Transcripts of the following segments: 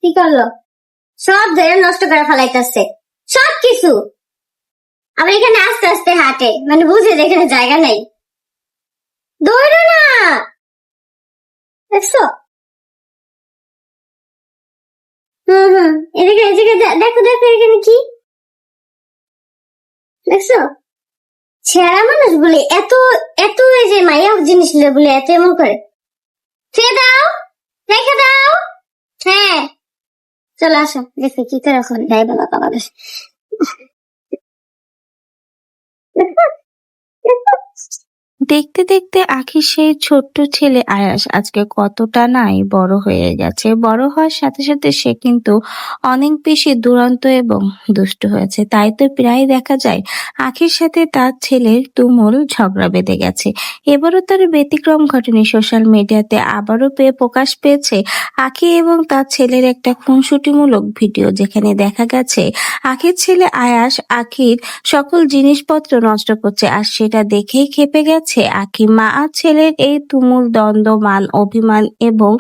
কি করলো? সব ধরে নষ্ট করে ফেলাইতেছে, সব কিছু। আবার এখানে আস্তে আস্তে হাঁটে, মানে বুঝে যে এখানে জায়গা নাই। দৌড়ো না, দেখছো? হুম, এদিকে এদিকে দেখো দেখো, এখানে কি দেখছো? ছেঁড়া মানুষ বলে এত এত, এই যে মাইয়া জিনিস বলে এত এমন করে। ফেলে দাও, রেখে দাও। হ্যাঁ, চলে আসো, দেখো কি করে এখন দেয় বাবা বাবা। দেখতে দেখতে আখির সেই ছোট্ট ছেলে আয়াস আজকে কতটা নাই বড় হয়ে গেছে। বড় হওয়ার সাথে সাথে সে কিন্তু অনেক বেশি দুরন্ত এবং দুষ্ট হয়েছে। তাই তো প্রায় দেখা যায় আখির সাথে তার ছেলের তুমুল ঝগড়া বেঁধে গেছে। এবারও তার ব্যতিক্রম ঘটেনি। সোশ্যাল মিডিয়াতে আবারও প্রকাশ পেয়েছে আখি এবং তার ছেলের একটা খুনসুটিমূলক ভিডিও, যেখানে দেখা গেছে আখির ছেলে আয়াস আখির সকল জিনিসপত্র নষ্ট করছে। আর সেটা দেখেই ক্ষেপে গেছে আখি। মা আর ছেলের এই তুমুল দ্বন্দ্ব, মান অভিমান এবং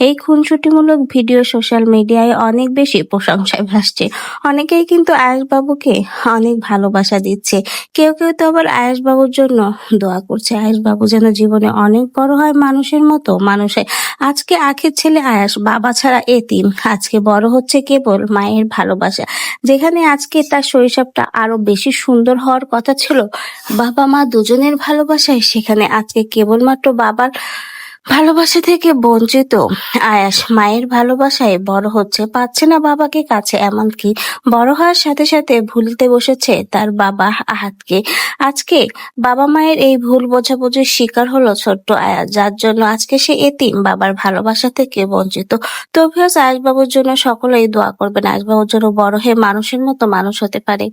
এই খুনসুটিমূলক ভিডিও সোশ্যাল মিডিয়ায় অনেক বেশি প্রশংসায় ভাসছে। অনেকেই কিন্তু আয়েশ বাবুকে অনেক ভালোবাসা দিচ্ছে। কেউ কেউ তো আবার আয়েশ বাবুর জন্য দোয়া করছে, আয়েশ বাবু যেন জীবনে অনেক বড় হয়, মানুষের মতো মানুষ হয়। আজকে আখির ছেলে আয়াস বাবা ছাড়া এতিম, আজকে বড় হচ্ছে কেবল মায়ের ভালোবাসা। যেখানে আজকে তার শৈশবটা আরো বেশি সুন্দর হওয়ার কথা ছিল বাবা মা দুজনের ভালোবাসায়, সেখানে আজকে কেবলমাত্র বাবার ভালোবাসা থেকে বঞ্চিত আয়াস মায়ের ভালোবাসায় বড় হচ্ছে, পাচ্ছে না বাবাকে কাছে। এমনকি বড় হওয়ার সাথে সাথে ভুলতে বসেছে তার বাবা আহাতকে। আজকে বাবা মায়ের এই ভুল বোঝাবুঝির শিকার হলো ছোট্ট আয়াস, যার জন্য আজকে সে এতিম, বাবার ভালোবাসা থেকে বঞ্চিত। তো ভিউয়ার্স, আয়াস বাবুর জন্য সকলেই দোয়া করবেন, আয়াস বাবুর জন্য বড় হয়ে মানুষের মতো মানুষ হতে পারে।